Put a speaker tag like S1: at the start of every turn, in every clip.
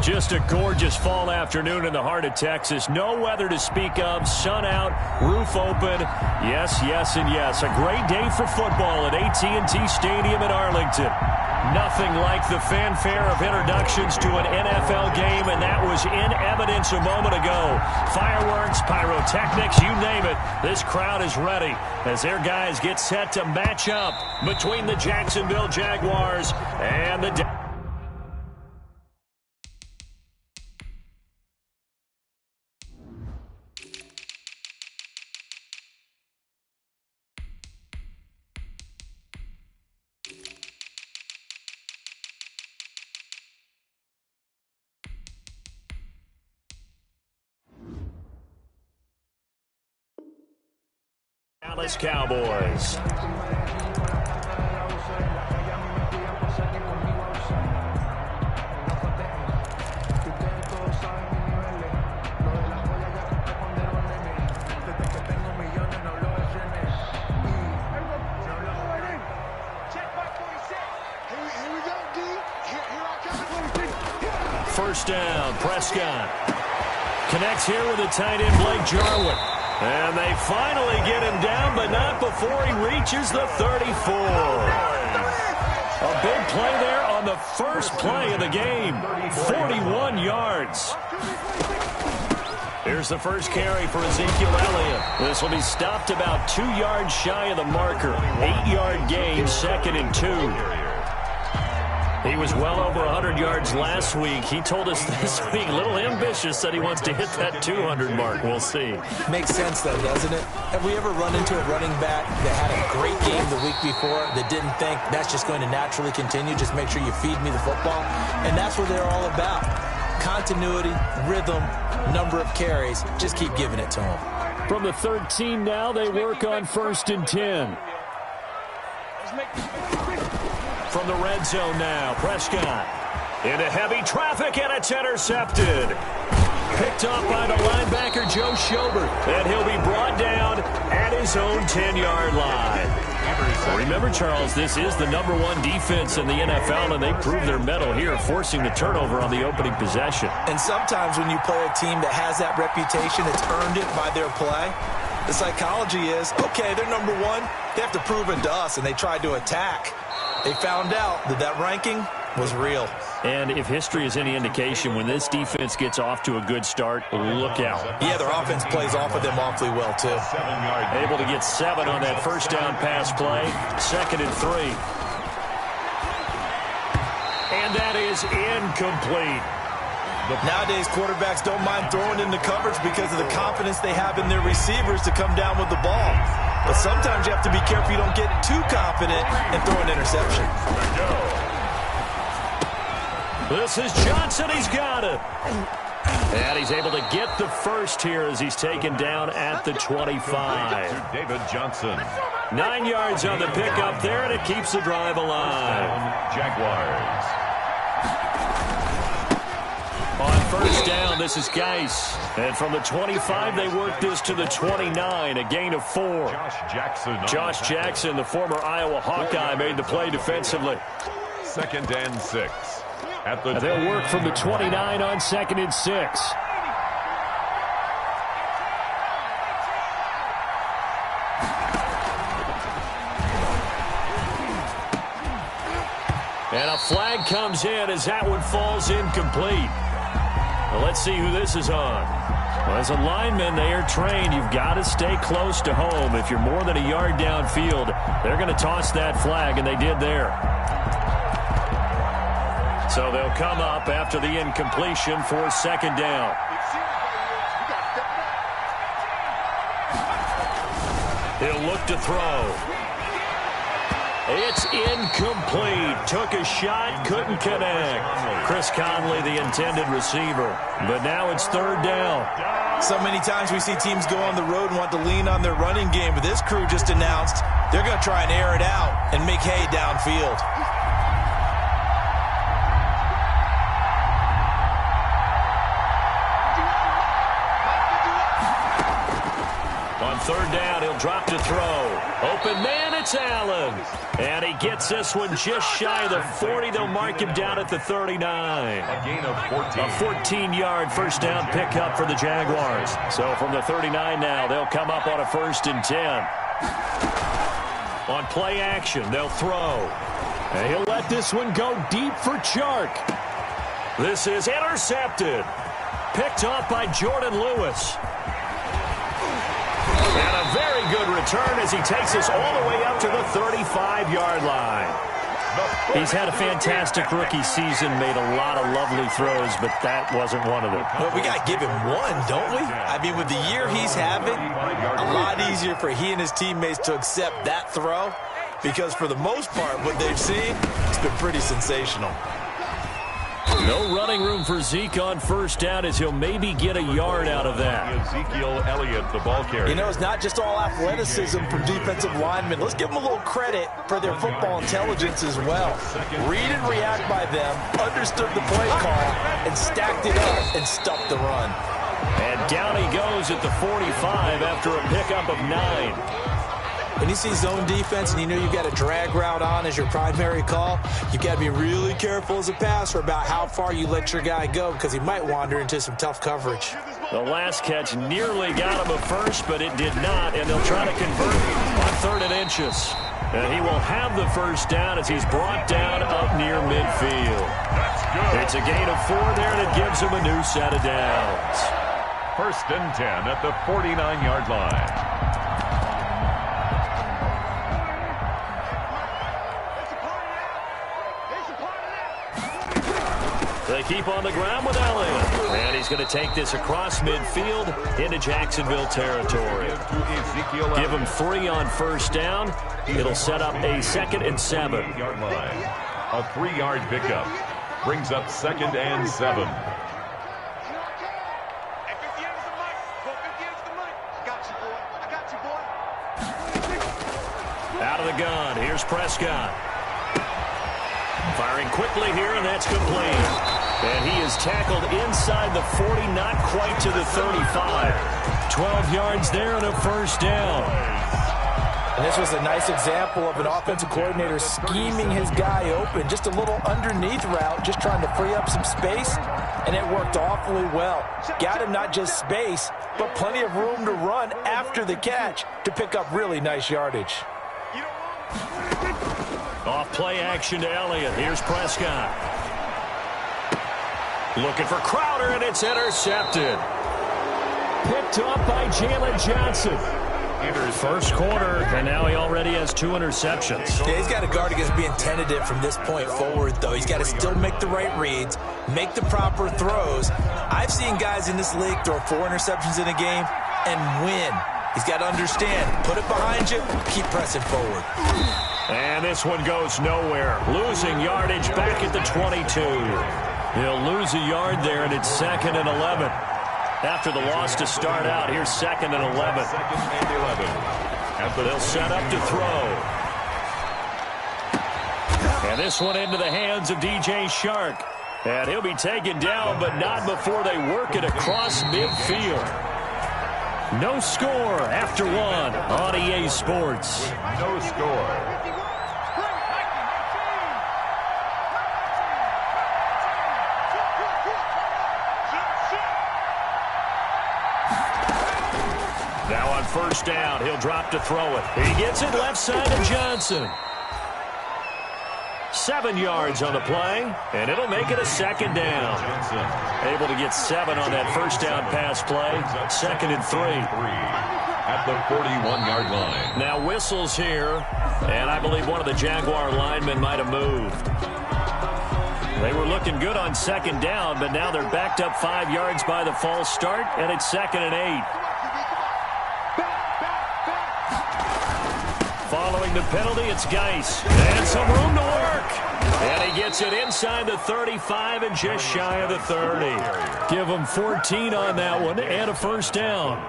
S1: Just a gorgeous fall afternoon in the heart of Texas. No weather to speak of. Sun out, roof open. Yes, yes, and yes. A great day for football at AT&T Stadium in Arlington. Nothing like the fanfare of introductions to an NFL game, and that was in evidence a moment ago. Fireworks, pyrotechnics, you name it. This crowd is ready as their guys get set to match up between the Jacksonville Jaguars and the Dallas Cowboys. First down, Prescott connects here with the tight end Blake Jarwin. And they finally get him down, but not before he reaches the 34. A big play there on the first play of the game. 41 yards. Here's the first carry for Ezekiel Elliott. This will be stopped about 2 yards shy of the marker. 8-yard gain, 2nd and 2. He was well over 100 yards last week. He told us this week, a little ambitious, that he wants to hit that 200 mark. We'll see.
S2: Makes sense, though, doesn't it? Have we ever run into a running back that had a great game the week before that didn't think that's just going to naturally continue? Just make sure you feed me the football. And that's what they're all about. Continuity, rhythm, number of carries. Just keep giving it to them.
S1: From the 13 now, they work on 1st and 10. From the red zone now, Prescott into heavy traffic, and it's intercepted. Picked up by the linebacker, Joe Schobert, and he'll be brought down at his own 10-yard line. Remember, Charles, this is the #1 defense in the NFL, and they proved their mettle here, forcing the turnover on the opening possession.
S2: And sometimes when you play a team that has that reputation, it's earned it by their play. The psychology is, okay, they're #1. They have to prove it to us, and they tried to attack. They found out that that ranking was real.
S1: And if history is any indication, when this defense gets off to a good start, look out.
S2: Yeah, their offense plays off of them awfully well, too.
S1: Able to get 7 on that first down pass play. 2nd and 3. And that is incomplete.
S2: Nowadays, quarterbacks don't mind throwing into coverage because of the confidence they have in their receivers to come down with the ball. But sometimes you have to be careful you don't get too confident and throw an interception.
S1: This is Johnson. He's got it. And he's able to get the first here as he's taken down at the 25.
S3: David Johnson.
S1: 9 yards on the pickup there, and it keeps the drive alive.
S3: Jaguars.
S1: On first down, this is Geis. And from the 25, they work this to the 29, a gain of 4. Josh Jackson, the former Iowa Hawkeye, made the play defensively.
S3: 2nd and 6.
S1: And they'll work from the 29 on 2nd and 6. And a flag comes in as that one falls incomplete. Well, let's see who this is on. Well, as a lineman, they are trained. You've got to stay close to home. If you're more than a yard downfield, they're going to toss that flag, and they did there. So they'll come up after the incompletion for 2nd down. He'll look to throw. It's incomplete. Took a shot, couldn't connect. Chris Conley, the intended receiver. But now it's 3rd down.
S2: So many times we see teams go on the road and want to lean on their running game, but this crew just announced they're going to try and air it out and make hay downfield.
S3: On
S1: third down, he'll drop to throw. Open man, it's Allen. And he gets this one just shy of the 40. They'll mark him down at the 39.
S3: A gain of 14.
S1: A 14-yard first down pickup for the Jaguars. So from the 39 now, they'll come up on a 1st and 10. On play action, they'll throw. And he'll let this one go deep for Chark. This is intercepted. Picked off by Jordan Lewis. And a very good return as he takes us all the way up to the 35-yard line. He's had a fantastic rookie season, made a lot of lovely throws, but that wasn't one of them.
S2: Well, we got to give him one, don't we? I mean, with the year he's having, a lot easier for he and his teammates to accept that throw because for the most part, what they've seen, it's been pretty sensational.
S1: No running room for Zeke on first down as he'll maybe get a yard out of that.
S3: Ezekiel Elliott, the ball carrier.
S2: You know, it's not just all athleticism from defensive linemen. Let's give them a little credit for their football intelligence as well. Read and react by them, understood the play call, and stacked it up and stuffed the run.
S1: And down he goes at the 45 after a pickup of 9.
S2: When you see zone defense and you know you've got a drag route on as your primary call, you've got to be really careful as a passer about how far you let your guy go because he might wander into some tough coverage.
S1: The last catch nearly got him a first, but it did not, and they'll try to convert on 3rd and inches. And he will have the first down as he's brought down up near midfield. It's a gain of 4 there, and it gives him a new set of downs.
S3: 1st and 10 at the 49-yard line.
S1: They keep on the ground with Elliott. And he's going to take this across midfield into Jacksonville territory. Give him 3 on first down. It'll set up a 2nd and 7.
S3: A 3-yard pickup brings up 2nd and 7.
S1: Out of the gun. Here's Prescott. Firing quickly here, and that's complete. And he is tackled inside the 40, not quite to the 35. 12 yards there and a first down.
S2: And this was a nice example of an offensive coordinator scheming his guy open. Just a little underneath route, just trying to free up some space, and it worked awfully well. Got him not just space, but plenty of room to run after the catch to pick up really nice yardage.
S1: Off play action to Elliott. Here's Prescott. Looking for Crowder, and it's intercepted. Picked up by Jalen Johnson. First quarter, and now he already has 2 interceptions.
S2: Yeah, he's got to guard against being tentative from this point forward, though. He's got to still make the right reads, make the proper throws. I've seen guys in this league throw 4 interceptions in a game and win. He's got to understand, put it behind you, keep pressing forward.
S1: And this one goes nowhere. Losing yardage back at the 22. He'll lose a yard there, and it's 2nd and 11. After the loss to start out, here's 2nd and 11.
S3: 2nd and 11.
S1: They'll set up to throw. And this one into the hands of DJ Chark. And he'll be taken down, but not before they work it across midfield. No score after 1 on EA Sports.
S3: No score.
S1: Now on first down, he'll drop to throw it. He gets it left side to Johnson. 7 yards on the play, and it'll make it a 2nd down. Able to get 7 on that first down pass play. 2nd and 3.
S3: At the 41-yard line.
S1: Now whistles here, and I believe one of the Jaguar linemen might have moved. They were looking good on 2nd down, but now they're backed up 5 yards by the false start, and it's 2nd and 8. Following the penalty, it's Geis. And some room to work. And he gets it inside the 35 and just shy of the 30. Give him 14 on that one and a first down.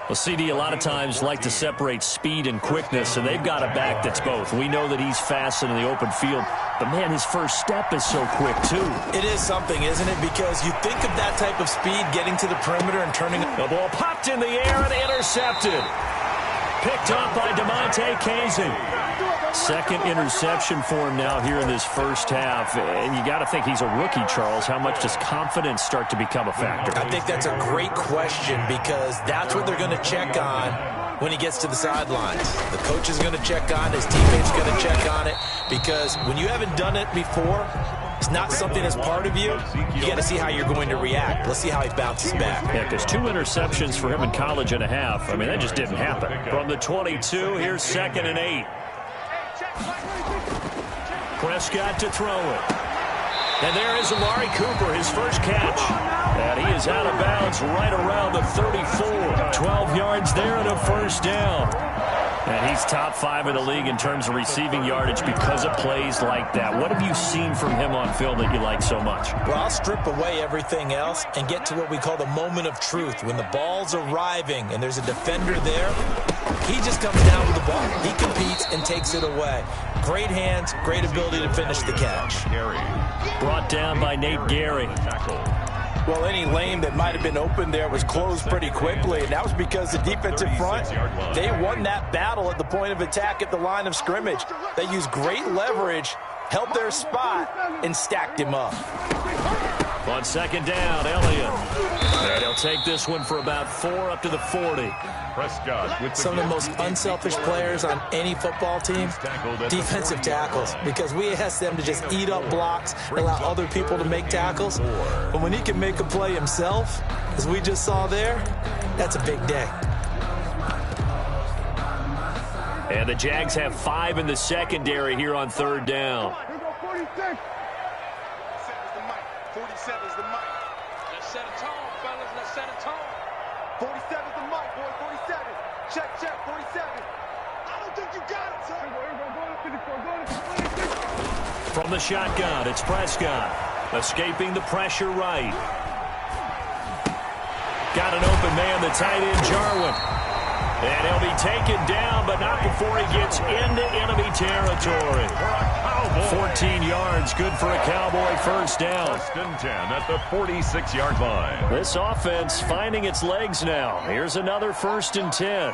S1: Well, CD, a lot of times like to separate speed and quickness, and they've got a back that's both. We know that he's fast in the open field, but, man, his first step is so quick, too.
S2: It is something, isn't it? Because you think of that type of speed getting to the perimeter and turning.
S1: The ball popped in the air and intercepted. Picked up by DeMonte Casey. Second interception for him now here in this first half. And you got to think he's a rookie, Charles. How much does confidence start to become a factor?
S2: I think that's a great question because that's what they're going to check on when he gets to the sidelines. The coach is going to check on, his teammates are going to check on it, because when you haven't done it before, it's not something that's part of you. You got to see how you're going to react. Let's see how he bounces back.
S1: Yeah, because 2 interceptions for him in college and a half. I mean, that just didn't happen. From the 22, here's 2nd and 8. Prescott to throw it. And there is Amari Cooper, his first catch. And he is out of bounds right around the 34. 12 yards there and a first down. And he's top 5 in the league in terms of receiving yardage because of plays like that. What have you seen from him on film that you like so much?
S2: Well, I'll strip away everything else and get to what we call the moment of truth. When the ball's arriving and there's a defender there, he just comes down with the ball. He competes and takes it away. Great hands, great ability to finish the catch.
S1: Brought down by Nate Gary.
S4: Well, any lane that might have been open there was closed pretty quickly, and that was because the defensive front, they won that battle at the point of attack at the line of scrimmage. They used great leverage, held their spot, and stacked him up.
S1: On 2nd down, Elliott. And he'll take this one for about 4 up to the 40.
S3: Prescott with
S2: Some of the most unselfish players on any football team, defensive tackles, because we ask them to just eat up blocks, allow other people to make tackles. But when he can make a play himself, as we just saw there, that's a big day.
S1: And the Jags have 5 in the secondary here on 3rd down.
S5: 47's the mic. Let's set a tone, fellas. Let's set a tone. 47's the mic, boy. 47. Check, 47. I don't think you got it, son.
S1: From the shotgun, it's Prescott. Escaping the pressure right. Got an open man, the tight end, Jarwin. And he'll be taken down, but not before he gets into enemy territory. 14 yards, good for a Cowboy first down.
S3: 1st and 10 at the 46-yard line.
S1: This offense finding its legs now. Here's another 1st and 10.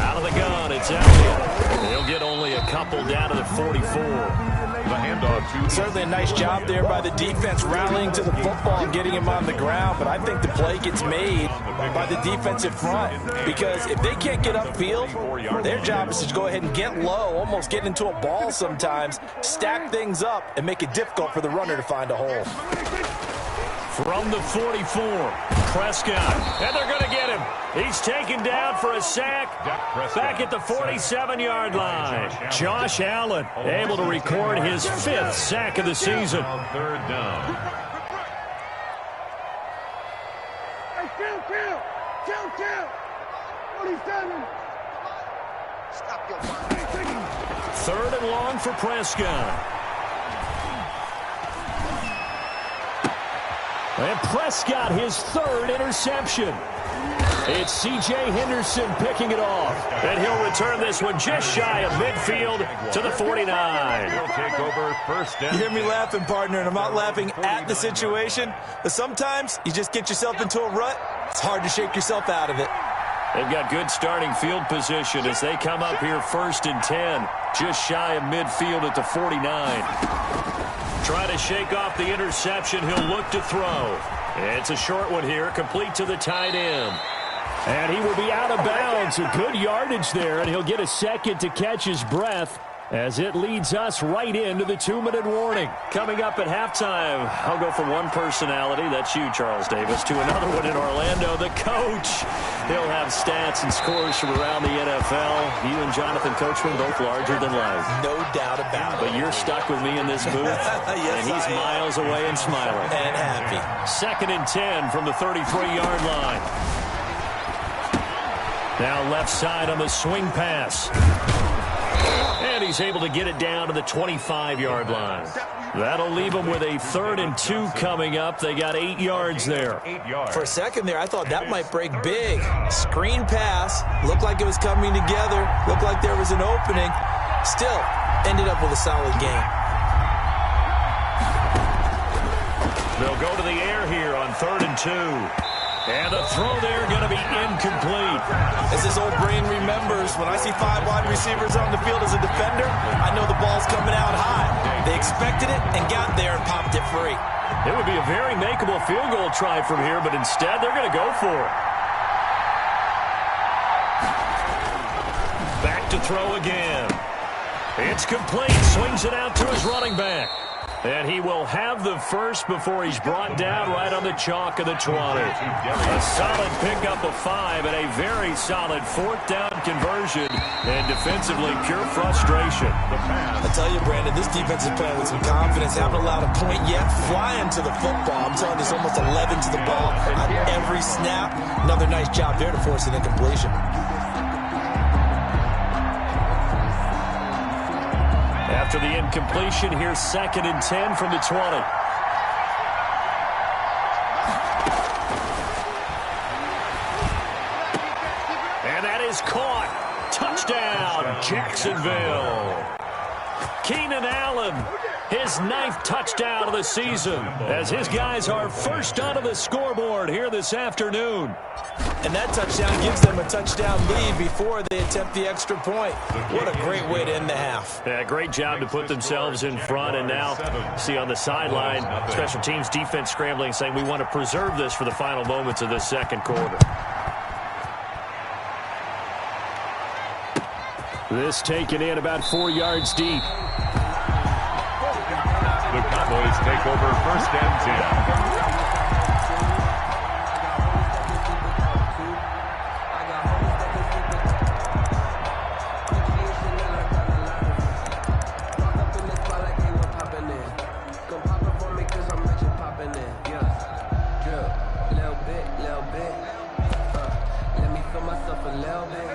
S1: Out of the gun, it's Elliott. He'll get only a couple down to the 44.
S3: The handoff to
S4: Certainly a nice job there by the defense rallying to the football and getting him on the ground, but I think the play gets made by the defensive front because if they can't get upfield, their job is to go ahead and get low, almost get into a ball sometimes, stack things up, and make it difficult for the runner to find a hole.
S1: From the 44, Prescott. And they're going to get him. He's taken down for a sack back at the 47-yard line. Josh Allen able to record his 5th sack of the season.
S3: on 3rd down.
S5: Hey, count. 47. Stop your mind.
S1: 3rd and long for Prescott. And Prescott, his 3rd interception. It's C.J. Henderson picking it off. And he'll return this one just shy of midfield to the 49.
S3: He'll take over 1st down.
S4: You hear me laughing, partner, and I'm not laughing at the situation, but sometimes you just get yourself into a rut. It's hard to shake yourself out of it.
S1: They've got good starting field position as they come up here 1st and 10, just shy of midfield at the 49. Trying to shake off the interception. He'll look to throw. It's a short one here, complete to the tight end. And he will be out of bounds. A good yardage there, and he'll get a second to catch his breath as it leads us right into the 2-minute warning. Coming up at halftime, I'll go from one personality, that's you, Charles Davis, to another one in Orlando, the coach. He'll have stats and scores from around the NFL. You and Jonathan Coachman both larger than life.
S2: No doubt about it.
S1: But you're stuck with me in this booth,
S2: Yes,
S1: and he's miles away and smiling.
S2: And happy.
S1: 2nd and 10 from the 33-yard line. Now left side on the swing pass. And he's able to get it down to the 25-yard line. That'll leave him with a 3rd and 2 coming up. They got 8 yards there.
S3: 8 yards.
S2: For a second there, I thought that might break big. Screen pass. Looked like it was coming together. Looked like there was an opening. Still, ended up with a solid game.
S1: They'll go to the air here on 3rd and 2. And the throw there going to be incomplete.
S4: As his old brain remembers, when I see 5 wide receivers on the field as a defender, I know the ball's coming out high. They expected it and got there and popped it free.
S1: It would be a very makeable field goal try from here, but instead they're going to go for it. Back to throw again. It's complete. Swings it out to his running back. And he will have the first before he's brought down right on the chalk of the 20. A solid pickup of 5 and a very solid 4th down conversion. And defensively, pure frustration.
S4: I tell you, Brandon, this defense is playing with some confidence. Haven't allowed a point yet. Flying to the football. I'm telling you, it's almost 11 to the ball on every snap. Another nice job there to force an incompletion.
S1: After the incompletion, here's 2nd and 10 from the 20. And that is caught. Touchdown, Jacksonville. Keenan Allen, his 9th touchdown of the season, as his guys are first onto the scoreboard here this afternoon.
S4: And that touchdown gives them a touchdown lead before they attempt the extra point. What a great way to end the half.
S1: Yeah, great job to put themselves in front. And now, see on the sideline, special teams defense scrambling, saying we want to preserve this for the final moments of this second quarter. This taken in about 4 yards deep.
S3: The Cowboys take over 1st and 10.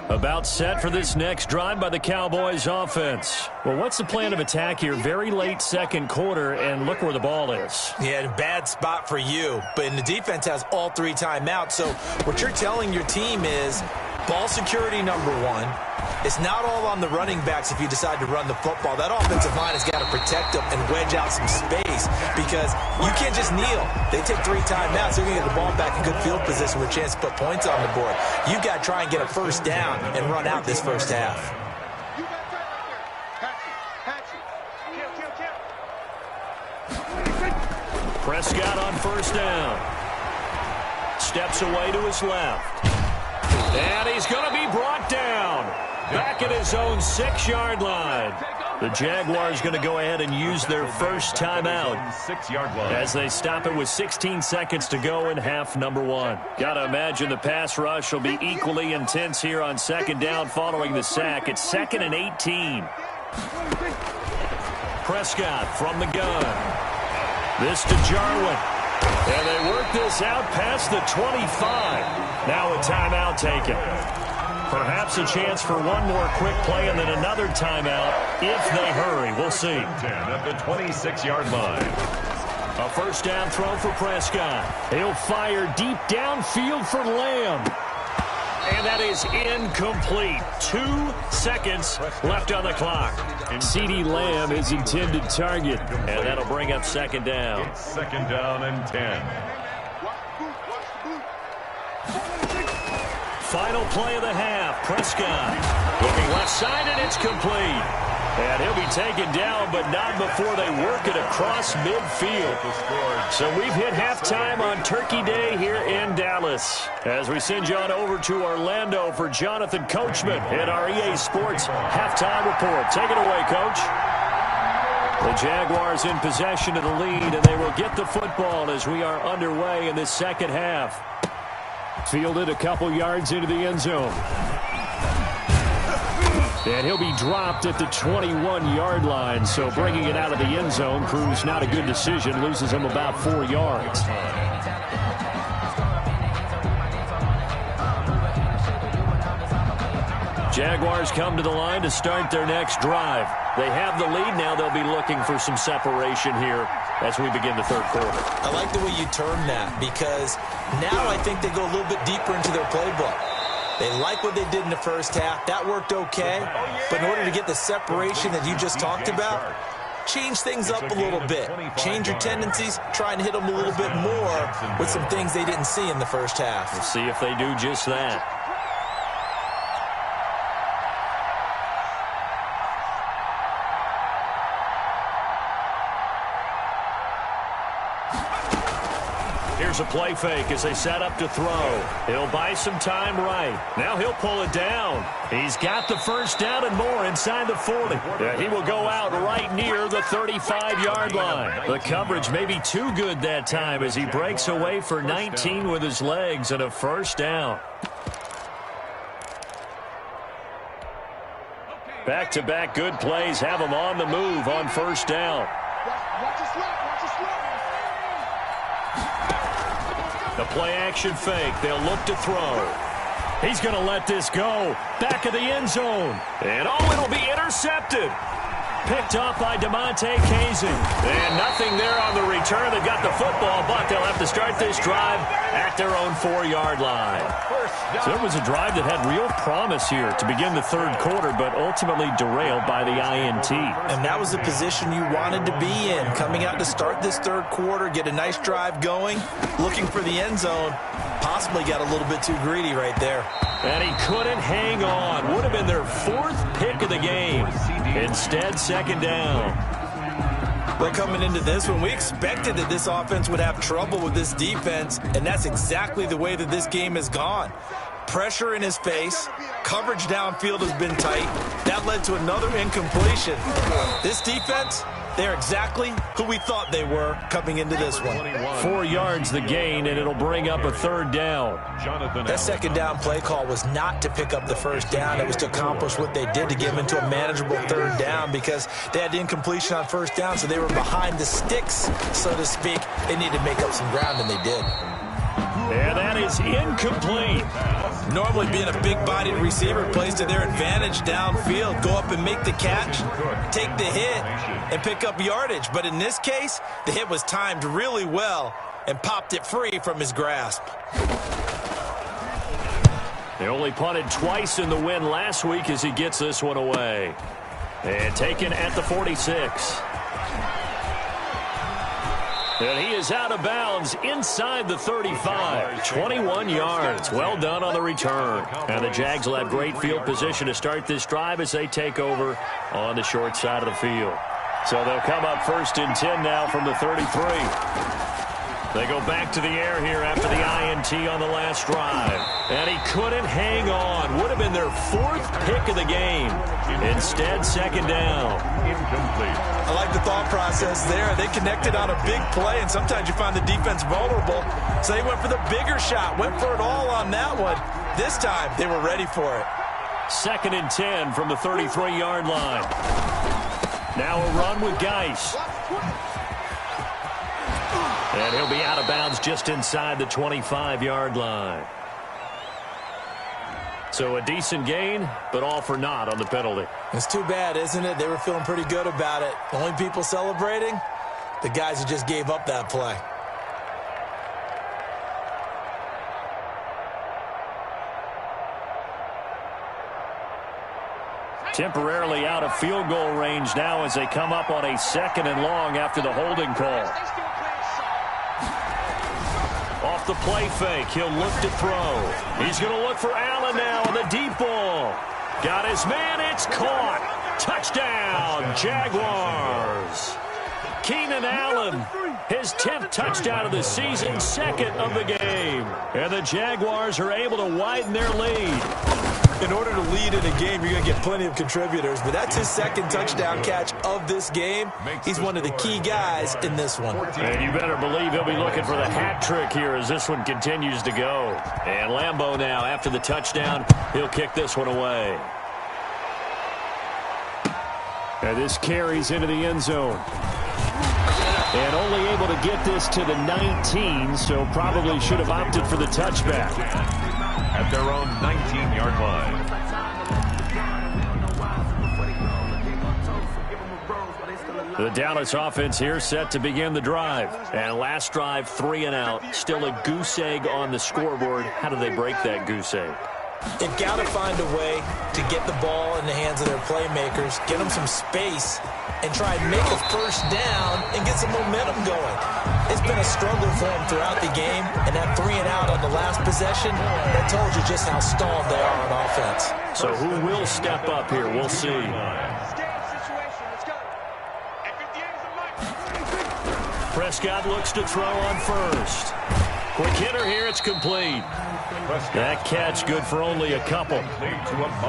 S1: About set for this next drive by the Cowboys offense. Well, what's the plan of attack here? Very late second quarter, and look where the ball is.
S4: Yeah, bad spot for you. But the defense has all 3 timeouts. So what you're telling your team is ball security number 1. It's not all on the running backs if you decide to run the football. That offensive line has got to protect them and wedge out some space because you can't just kneel. They take 3 timeouts. They're going to get the ball back in good field position with a chance to put points on the board. You've got to try and get a first down and run out this first half.
S1: Prescott on first down. Steps away to his left. And he's going to be brought down. Back at his own 6-yard line. The Jaguars going to go ahead and use their first timeout
S3: 6-yard line
S1: as they stop it with 16 seconds to go in half number 1. Got to imagine the pass rush will be equally intense here on 2nd down following the sack. It's 2nd and 18. Prescott from the gun. This to Jarwin. And they work this out past the 25. Now a timeout taken. Perhaps a chance for one more quick play and then another timeout if they hurry. We'll see.
S3: 10 at the 26-yard line.
S1: A first down throw for Prescott. He'll fire deep downfield for Lamb. And that is incomplete. 2 seconds left on the clock. CeeDee Lamb is intended target. And that'll bring up 2nd down.
S3: It's 2nd down and 10.
S1: Final play of the half. Prescott looking left side, and it's complete. And he'll be taken down, but not before they work it across midfield. So we've hit halftime on Turkey Day here in Dallas. As we send you on over to Orlando for Jonathan Coachman in our EA Sports halftime report. Take it away, Coach. The Jaguars in possession of the lead, and they will get the football as we are underway in this second half. Fielded a couple yards into the end zone. And he'll be dropped at the 21-yard line, so bringing it out of the end zone proves not a good decision, loses him about 4 yards. Jaguars come to the line to start their next drive. They have the lead now. They'll be looking for some separation here as we begin the third quarter.
S4: I like the way you term that because now I think they go a little bit deeper into their playbook. They like what they did in the first half. That worked okay. But in order to get the separation that you just talked about,
S2: change things up a little bit. Change your tendencies, try and hit them a little bit more with some things they didn't see in the first half.
S1: We'll see if they do just that. Here's a play fake as they set up to throw. He'll buy some time right. Now he'll pull it down. He's got the first down and more inside the 40. Yeah, he will go out right near the 35-yard line. The coverage may be too good that time as he breaks away for 19 with his legs and a first down. Back-to-back good plays have him on the move on first down. The play-action fake. They'll look to throw. He's going to let this go. Back of the end zone. And, oh, it'll be intercepted. Picked up by DeMonte Casey. And nothing there on the return. They've got the football, but they'll have to start this drive at their own 4-yard line. So it was a drive that had real promise here to begin the third quarter, but ultimately derailed by the INT.
S2: And that was the position you wanted to be in. Coming out to start this third quarter, get a nice drive going, looking for the end zone. Possibly got a little bit too greedy right there.
S1: And he couldn't hang on. Would have been their fourth pick of the game. Instead, second down.
S2: Well, coming into this one, we expected that this offense would have trouble with this defense, and that's exactly the way that this game has gone. Pressure in his face. Coverage downfield has been tight. That led to another incompletion. This defense, they're exactly who we thought they were coming into this one.
S1: 4 yards the gain, and it'll bring up a third down.
S2: That second down play call was not to pick up the first down. It was to accomplish what they did, to get them into a manageable third down, because they had incompletion on first down, so they were behind the sticks, so to speak. They needed to make up some ground, and they did.
S1: And that is incomplete.
S2: Normally being a big-bodied receiver plays to their advantage downfield. Go up and make the catch, take the hit, and pick up yardage. But in this case, the hit was timed really well and popped it free from his grasp.
S1: They only punted twice in the win last week as he gets this one away. And taken at the 46. And he is out of bounds inside the 35. 21 yards. Well done on the return. And the Jags will have great field position to start this drive as they take over on the short side of the field. So they'll come up first and 10 now from the 33. They go back to the air here after the INT on the last drive. And he couldn't hang on. Would have been their fourth pick of the game. Instead, second down.
S3: Incomplete.
S2: I like the thought process there. They connected on a big play, and sometimes you find the defense vulnerable. So they went for the bigger shot, went for it all on that one. This time, they were ready for it.
S1: Second and 10 from the 33-yard line. Now a run with Geis. And he'll be out of bounds just inside the 25-yard line. So a decent gain, but all for naught on the penalty.
S2: It's too bad, isn't it? They were feeling pretty good about it. The only people celebrating, the guys who just gave up that play.
S1: Temporarily out of field goal range now as they come up on a second and long after the holding call. Off the play fake, he'll look to throw. He's going to look for Allen now on the deep ball. Got his man, it's caught. Touchdown, Jaguars. Keenan Allen, his 10th touchdown of the season, second of the game. And the Jaguars are able to widen their lead.
S2: In order to lead in a game, you're going to get plenty of contributors, but that's his second touchdown catch of this game. He's one of the key guys in this one.
S1: And you better believe he'll be looking for the hat trick here as this one continues to go. And Lambeau now, after the touchdown, he'll kick this one away. And this carries into the end zone. And only able to get this to the 19, so probably should have opted for the touchback.
S3: At their own 19-yard line.
S1: The Dallas offense here set to begin the drive. And last drive, 3 and out. Still a goose egg on the scoreboard. How do they break that goose egg?
S2: They've got to find a way to get the ball in the hands of their playmakers, get them some space, and try and make a first down and get some momentum going. It's been a struggle for them throughout the game, and that 3-and-out on the last possession, that told you just how stalled they are on offense.
S1: So who will step up here? We'll see. Prescott looks to throw on first. Quick hitter here, it's complete. That catch good for only a couple.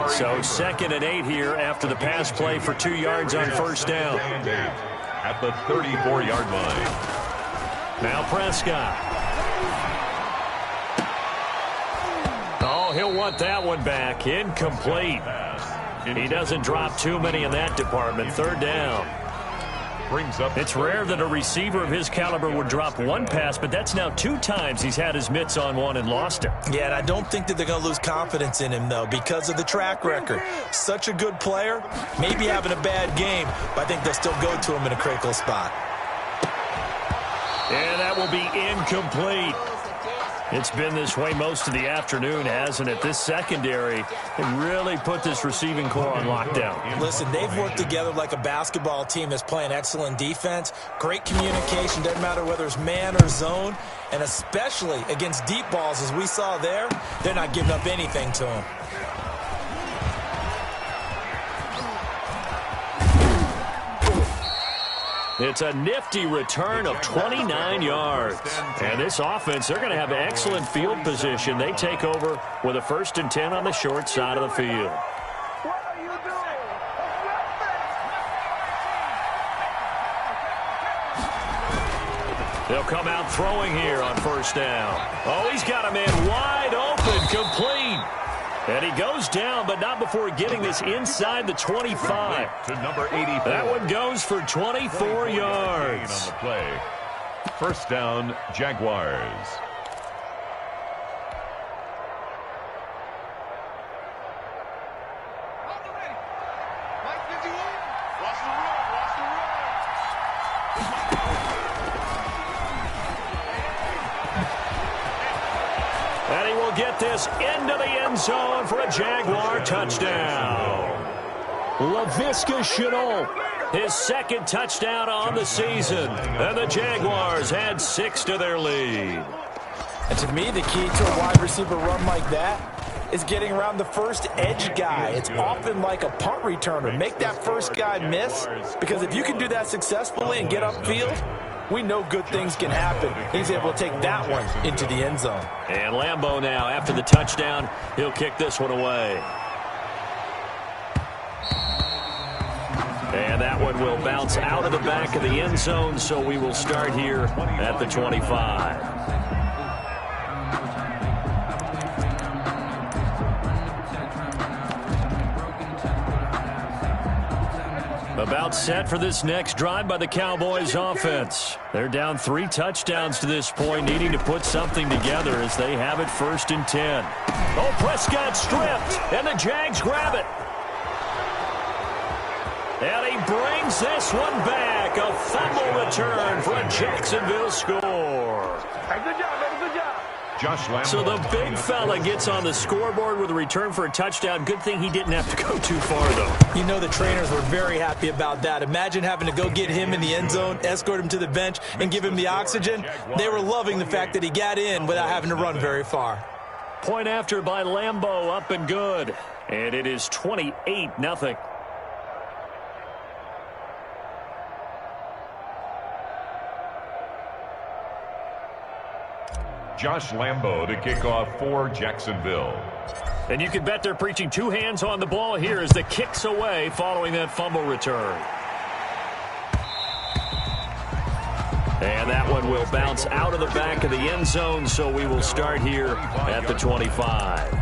S1: So 2nd and 8 here after the pass play for 2 yards on first down.
S3: At the 34-yard line.
S1: Now Prescott. Oh, he'll want that one back. Incomplete. He doesn't drop too many in that department. 3rd down. It's rare that a receiver of his caliber would drop one pass, but that's now 2 times he's had his mitts on one and lost it.
S2: Yeah, and I don't think that they're going to lose confidence in him, though, because of the track record. Such a good player, maybe having a bad game, but I think they'll still go to him in a critical spot.
S1: And that will be incomplete. It's been this way most of the afternoon, hasn't it? This secondary really put this receiving core on lockdown.
S2: Listen, they've worked together like a basketball team that's playing excellent defense. Great communication, doesn't matter whether it's man or zone. And especially against deep balls, as we saw there, they're not giving up anything to them.
S1: It's a nifty return of 29 yards. And this offense, they're going to have excellent field position. They take over with a 1st and 10 on the short side of the field. They'll come out throwing here on first down. Oh, he's got a man wide open, complete. And he goes down, but not before getting this inside the 25.
S3: To number 84.
S1: That one goes for 24 yards.
S3: On the play. First down, Jaguars.
S1: And he will get this into the end zone for a Jaguar touchdown. Laviska Shenault, his 2nd touchdown on the season. And the Jaguars add 6 to their lead.
S2: And to me, the key to a wide receiver run like that is getting around the first edge guy. It's often like a punt returner. Make that first guy miss, because if you can do that successfully and get upfield, we know good things can happen. He's able to take that one into the end zone.
S1: And Lambeau now, after the touchdown, he'll kick this one away. And that one will bounce out of the back of the end zone, so we will start here at the 25. About set for this next drive by the Cowboys offense. They're down 3 touchdowns to this point, needing to put something together as they have it 1st and 10. Oh, Prescott stripped, and the Jags grab it. And he brings this one back. A fumble return for a Jacksonville score.
S5: Hey, good job, baby, good job.
S3: Josh Lambeau.
S1: So the big fella gets on the scoreboard with a return for a touchdown. Good thing he didn't have to go too far, though.
S2: You know the trainers were very happy about that. Imagine having to go get him in the end zone, escort him to the bench, and give him the oxygen. They were loving the fact that he got in without having to run very far.
S1: Point after by Lambeau, up and good. And it is 28-0.
S3: Josh Lambeau to kick off for Jacksonville.
S1: And you can bet they're preaching 2 hands on the ball here as the kick's away following that fumble return. And that one will bounce out of the back of the end zone, so we will start here at the 25.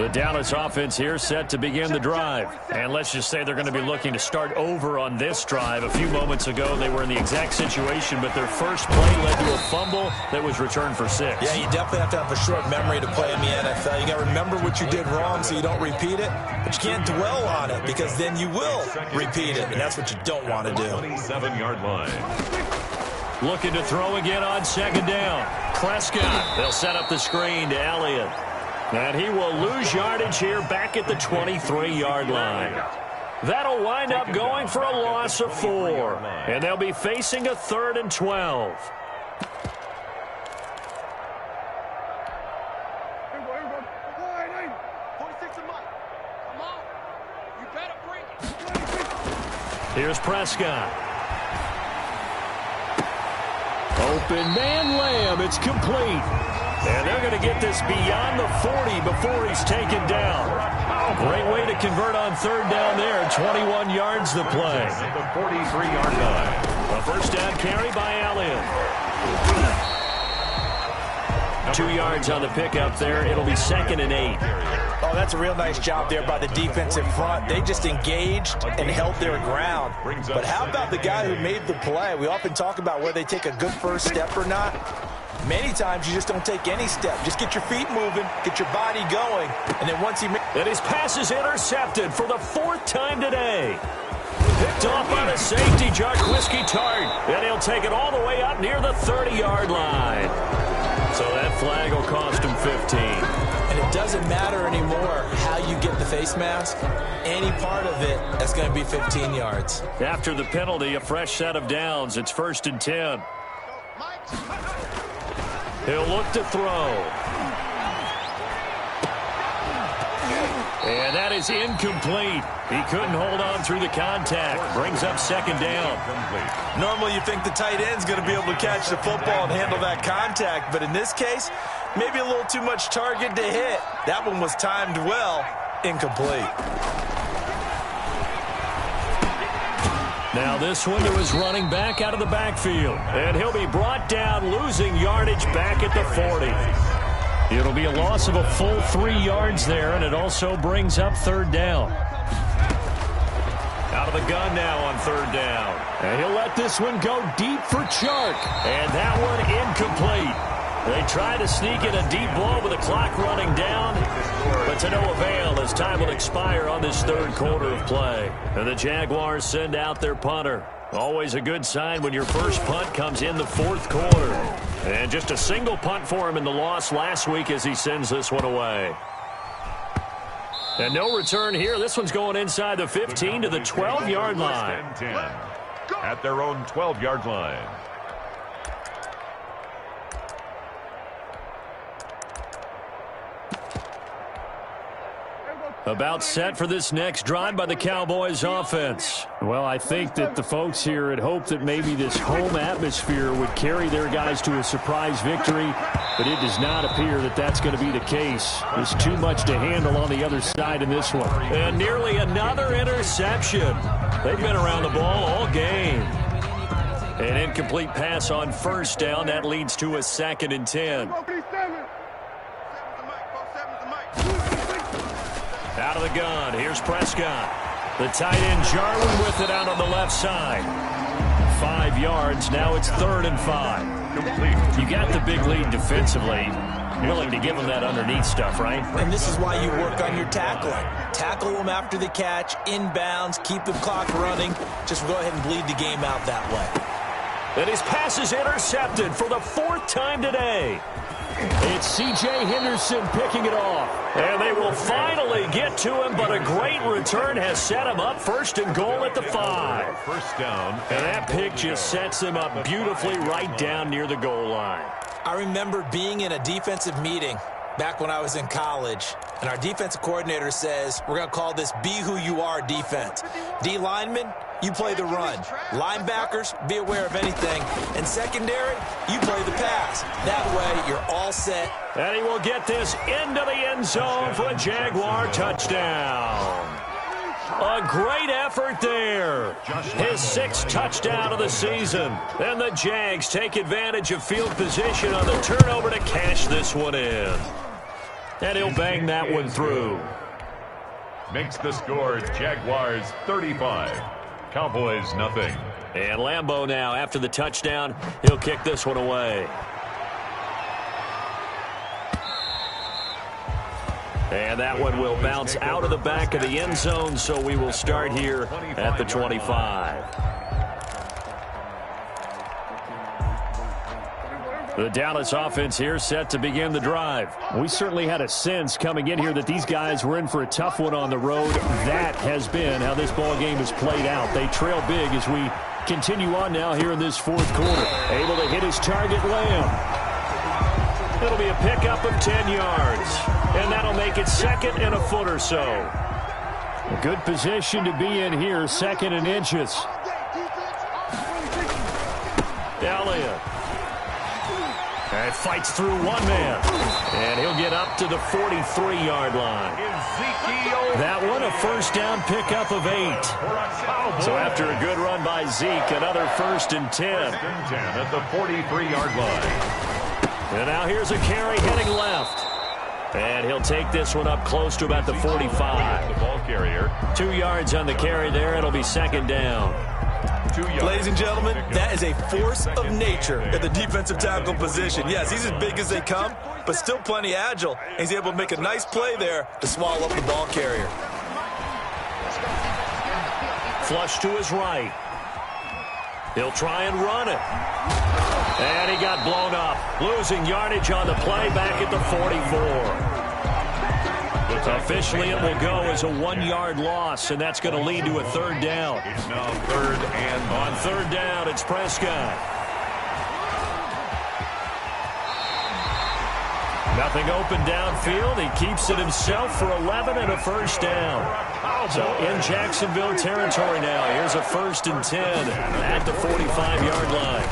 S1: The Dallas offense here set to begin the drive. And let's just say they're going to be looking to start over on this drive. A few moments ago, they were in the exact situation, but their first play led to a fumble that was returned for 6.
S2: Yeah, you definitely have to have a short memory to play in the NFL. You got to remember what you did wrong so you don't repeat it, but you can't dwell on it because then you will repeat it, and that's what you don't want to do.
S3: 27-yard line.
S1: Looking to throw again on second down. Prescott. They'll set up the screen to Elliott. And he will lose yardage here back at the 23-yard line. That'll wind up going for a loss of 4. And they'll be facing a 3rd and 12. Here's Prescott. Open man Lamb. It's complete. And they're going to get this beyond the 40 before he's taken down. Great way to convert on 3rd down there. 21 yards to play.
S3: The 43-yard line.
S1: A first down carry by Elliott. 2 yards on the pickup there. It'll be 2nd and 8.
S4: Oh, that's a real nice job there by the defensive front. They just engaged and held their ground. But how about the guy who made the play? We often talk about whether they take a good first step or not. Many times you just don't take any step. Just get your feet moving, get your body going, and then once he makes...
S1: And his pass is intercepted for the 4th time today. Picked off by the safety, Jarquiski Tart. And he'll take it all the way up near the 30-yard line. So that flag will cost him 15.
S2: And it doesn't matter anymore how you get the face mask. Any part of it, that's going to be 15 yards.
S1: After the penalty, a fresh set of downs. It's 1st and 10. He'll look to throw. And that is incomplete. He couldn't hold on through the contact. Brings up 2nd down.
S4: Normally you think the tight end's going to be able to catch the football and handle that contact, but in this case, maybe a little too much target to hit. That one was timed well. Incomplete.
S1: Now this one to his running back out of the backfield. And he'll be brought down, losing yardage back at the 40. It'll be a loss of a full 3 yards there, and it also brings up 3rd down. Out of the gun now on 3rd down. And he'll let this one go deep for Chark. And that one incomplete. They try to sneak in a deep blow with the clock running down, but to no avail as time will expire on this 3rd quarter of play. And the Jaguars send out their punter. Always a good sign when your first punt comes in the 4th quarter. And just a single punt for him in the loss last week as he sends this one away. And no return here. This one's going inside the 15 to the 12-yard line.
S3: 10 at their own 12-yard line.
S1: About set for this next drive by the Cowboys offense. Well, I think that the folks here had hoped that maybe this home atmosphere would carry their guys to a surprise victory, but it does not appear that that's going to be the case. There's too much to handle on the other side in this one. And nearly another interception. They've been around the ball all game. An incomplete pass on 1st down. That leads to a 2nd and 10. Out of the gun, here's Prescott. The tight end Jarwin with it out on the left side. 5 yards, now it's 3rd and 5. You got the big lead defensively. Willing to give them that underneath stuff, right?
S2: And this is why you work on your tackling. Tackle them after the catch, inbounds, keep the clock running. Just go ahead and bleed the game out that way.
S1: And his pass is intercepted for the 4th time today. It's C.J. Henderson picking it off. And they will finally get to him, but a great return has set him up 1st and goal at the 5.
S3: First down.
S1: And that pick just sets him up beautifully right down near the goal line.
S2: I remember being in a defensive meeting back when I was in college, and our defensive coordinator says, we're going to call this Be Who You Are defense. D linemen, you play the run. Linebackers, be aware of anything. And secondary, you play the pass. That way, you're all set.
S1: And he will get this into the end zone for a Jaguar touchdown. A great effort there. His 6th touchdown of the season. And the Jags take advantage of field position on the turnover to cash this one in. And he'll bang that one through.
S3: Makes the score Jaguars 35, Cowboys nothing.
S1: And Lambeau now, after the touchdown, he'll kick this one away. And that one will bounce out of the back of the end zone, so we will start here at the 25. The Dallas offense here set to begin the drive. We certainly had a sense coming in here that these guys were in for a tough one on the road. That has been how this ball game has played out. They trail big as we continue on now here in this fourth quarter. Able to hit his target, Lamb. It'll be a pickup of 10 yards. And that'll make it second and a foot or so. A good position to be in here, second and inches. Elliott. And fights through one man. And he'll get up to the 43-yard line. That one, a first down pickup of 8. So after a good run by Zeke, another 1st and 10.
S3: At the 43-yard line.
S1: And now here's a carry heading left. And he'll take this one up close to about the 45.
S3: The ball carrier.
S1: 2 yards on the carry there. It'll be second down.
S4: Ladies and gentlemen, that is a force of nature at the defensive tackle position. Yes, he's as big as they come, but still plenty agile. And he's able to make a nice play there to swallow up the ball carrier.
S1: Flush to his right. He'll try and run it. And he got blown up. Losing yardage on the play back at the 44. Officially, it will go as a 1-yard loss, and that's going to lead to a third down.
S3: It's now third and
S1: on third down, it's Prescott. Nothing open downfield. He keeps it himself for 11 and a first down. So in Jacksonville territory now. Here's a 1st and 10 at the 45-yard line.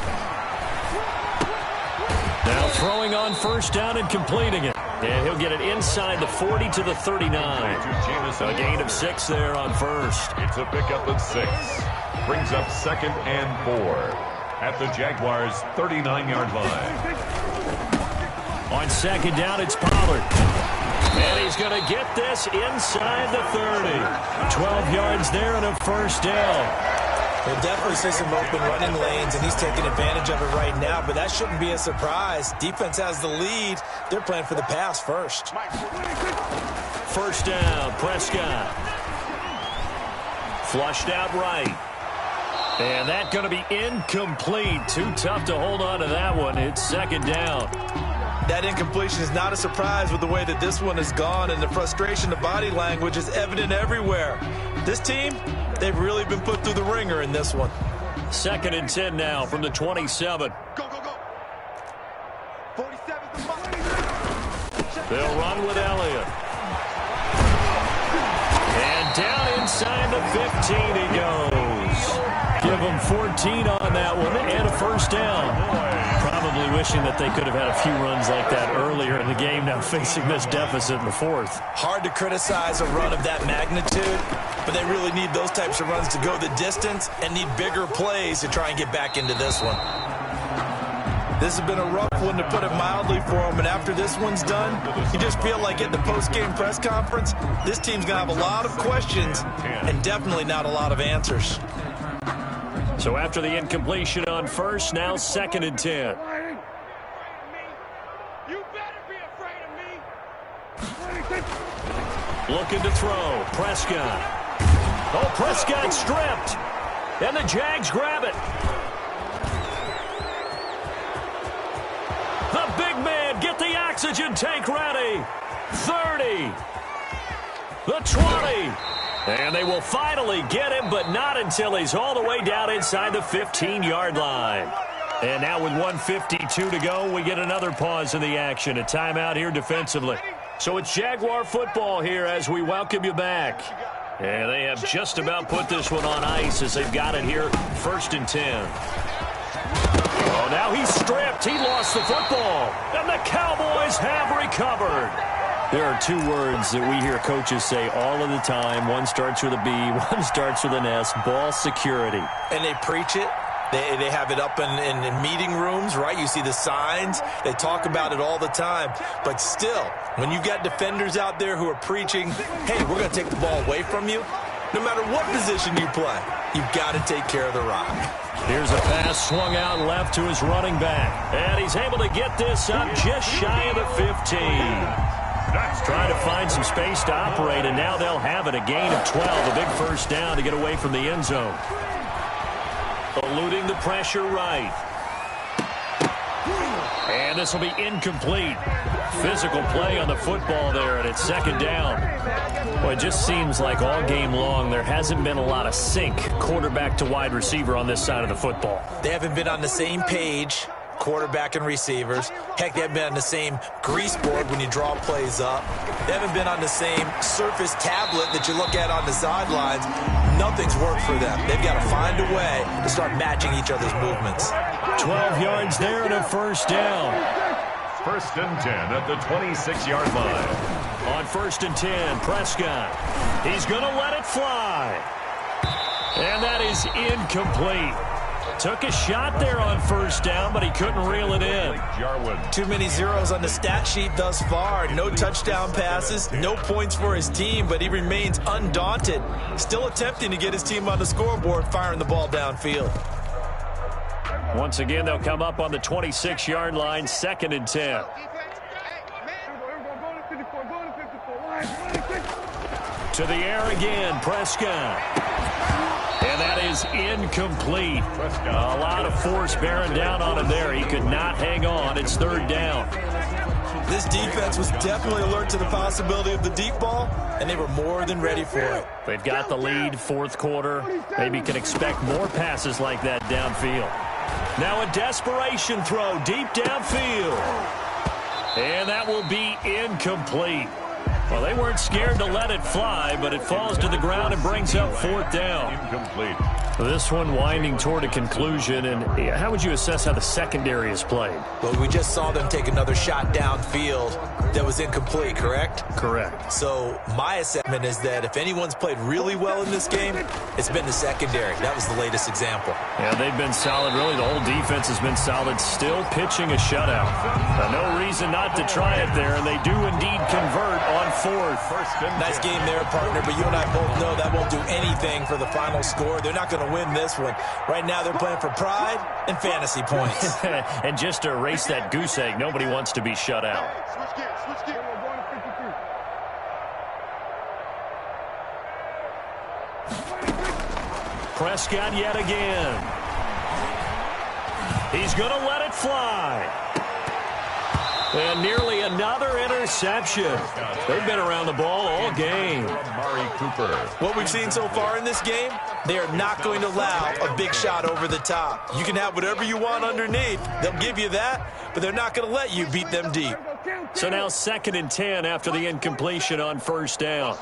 S1: Now throwing on first down and completing it. And he'll get it inside the 40 to the 39. A gain of 6 there on first.
S3: It's a pickup of 6. Brings up 2nd and 4 at the Jaguars' 39-yard line.
S1: On second down, it's Pollard. And he's going to get this inside the 30. 12 yards there and a first down.
S2: We'll definitely see some open running lanes, and he's taking advantage of it right now, but that shouldn't be a surprise. Defense has the lead. They're playing for the pass first.
S1: First down, Prescott. Flushed out right. And that's going to be incomplete. Too tough to hold on to that one. It's second down.
S4: That incompletion is not a surprise with the way that this one has gone, and the frustration, the body language is evident everywhere. This team, they've really been put through the ringer in this one.
S1: 2nd and 10 now from the 27.
S5: Go, go, go. 47 the mark.
S1: They'll run with Elliott. And down inside the 15 he goes. Give him 14 on that one and a first down. Probably wishing that they could have had a few runs like that earlier in the game, now facing this deficit in the 4th.
S2: Hard to criticize a run of that magnitude, but they really need those types of runs to go the distance and need bigger plays to try and get back into this one.
S4: This has been a rough one, to put it mildly, for them, and after this one's done, you just feel like at the post-game press conference, this team's going to have a lot of questions and definitely not a lot of answers.
S1: So after the incompletion on first, now 2nd and 10.
S5: You better be afraid of me.
S1: Looking to throw. Prescott. Oh, Prescott stripped. And the Jags grab it. The big man, get the oxygen tank ready. 30. The 20. And they will finally get him, but not until he's all the way down inside the 15-yard line. And now with 1:52 to go, we get another pause in the action. A timeout here defensively. So it's Jaguar football here as we welcome you back. And they have just about put this one on ice as they've got it here, 1st and 10. Oh, now he's stripped. He lost the football. And the Cowboys have recovered. There are 2 words that we hear coaches say all of the time. One starts with a B, one starts with an S. Ball security.
S2: And they preach it, They have it up in meeting rooms, right? You see the signs. They talk about it all the time. But still, when you've got defenders out there who are preaching, hey, we're going to take the ball away from you, no matter what position you play, you've got to take care of the rock.
S1: Here's a pass swung out left to his running back. And he's able to get this up just shy of the 15. Trying to find some space to operate, and now they'll have it. A gain of 12, a big first down to get away from the end zone. Eluding the pressure right. And this will be incomplete. Physical play on the football there, and it's second down. Well, it just seems like all game long there hasn't been a lot of sync quarterback to wide receiver on this side of the football.
S2: They haven't been on the same page, quarterback and receivers. Heck, they haven't been on the same grease board when you draw plays up. They haven't been on the same surface tablet that you look at on the sidelines. Nothing's worked for them. They've got to find a way to start matching each other's movements.
S1: 12 yards there and a first down.
S3: First and 10 at the 26-yard line.
S1: On first and 10, Prescott. He's going to let it fly. And that is incomplete. Took a shot there on first down, but he couldn't reel it in.
S2: Too many zeros on the stat sheet thus far. No touchdown passes, no points for his team, but he remains undaunted. Still attempting to get his team on the scoreboard, firing the ball downfield.
S1: Once again, they'll come up on the 26-yard line, second and 10. To the air again, Prescott. And that is incomplete. A lot of force bearing down on him there. He could not hang on. It's third down.
S2: This defense was definitely alert to the possibility of the deep ball, and they were more than ready for it.
S1: They've got the lead, fourth quarter. Maybe can expect more passes like that downfield. Now a desperation throw deep downfield. And that will be incomplete. Well, they weren't scared to let it fly, but it falls to the ground and brings up fourth down.
S3: Incomplete.
S1: This one winding toward a conclusion, and how would you assess how the secondary is played?
S2: Well, we just saw them take another shot downfield that was incomplete, correct?
S1: Correct.
S2: So my assessment is that if anyone's played really well in this game, it's been the secondary. That was the latest example.
S1: Yeah, they've been solid. Really, the whole defense has been solid, still pitching a shutout. No reason not to try it there, and they do indeed convert on fourth.
S2: Nice game there, partner, but you and I both know that won't do anything for the final score. They're not going to win this one. Right now, they're playing for pride and fantasy points.
S1: And just to erase that goose egg, nobody wants to be shut out.
S5: Switch gears.
S1: Prescott yet again. He's going to let it fly. And nearly another interception. They've been around the ball all game.
S2: What we've seen so far in this game, they are not going to allow a big shot over the top. You can have whatever you want underneath. They'll give you that, but they're not going to let you beat them deep.
S1: So now second and 10 after the incompletion on first down.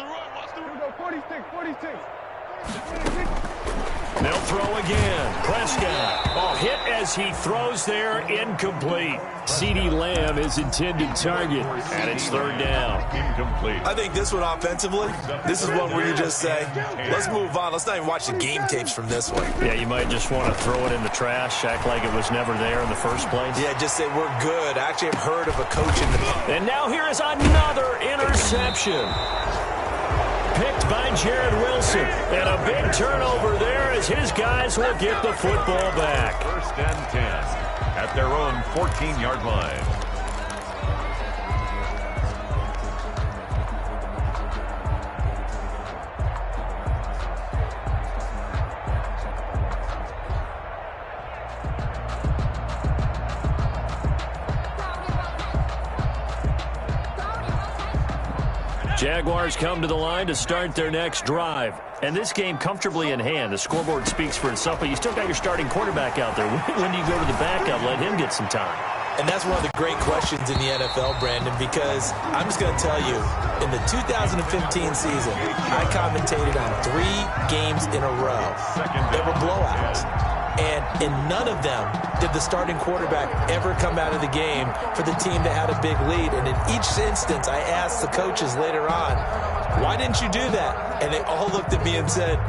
S1: They'll throw again. Prescott. Hit as he throws there, incomplete. CeeDee Lamb is intended target, and it's third down.
S3: Incomplete.
S2: I think this one offensively, this is one where you just say, let's move on. Let's not even watch the game tapes from this one.
S1: Yeah, you might just want to throw it in the trash, act like it was never there in the first place.
S2: Yeah, just say we're good. I actually have heard of a coach in the...
S1: And now here is another interception. Picked by Jared Wilson. And a big turnover there as his guys will get the football back.
S3: First and 10 at their own 14-yard line.
S1: Jaguars come to the line to start their next drive. And this game comfortably in hand. The scoreboard speaks for itself, but you still got your starting quarterback out there. When do you go to the backup? Let him get some time.
S2: And that's one of the great questions in the NFL, Brandon, because I'm just going to tell you, in the 2015 season, I commentated on 3 games in a row. They were blowouts. And in none of them did the starting quarterback ever come out of the game for the team that had a big lead. And in each instance, I asked the coaches later on, why didn't you do that? And they all looked at me and said,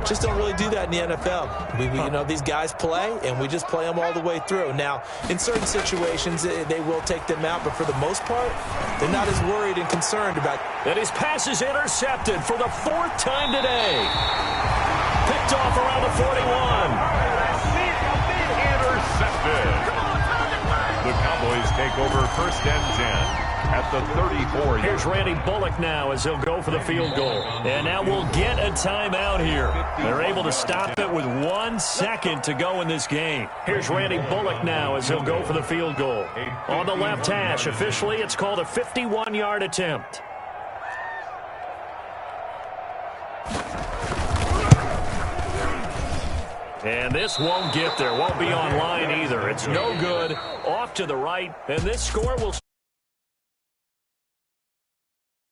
S2: Just don't really do that in the NFL. You know, these guys play, and we just play them all the way through. Now, in certain situations, they will take them out, but for the most part, they're not as worried and concerned about.
S1: And his pass is intercepted for the 4th time today. Picked off around the 41.
S3: Intercepted. The Cowboys take over 1st and 10 at the 34.
S1: Here's Randy Bullock now as he'll go for the field goal. And now we'll get a timeout here. They're able to stop it with 1 second to go in this game. Here's Randy Bullock now as he'll go for the field goal. On the left hash, officially it's called a 51-yard attempt. And this won't get there. Won't be online either. It's no good. Off to the right. And this score will...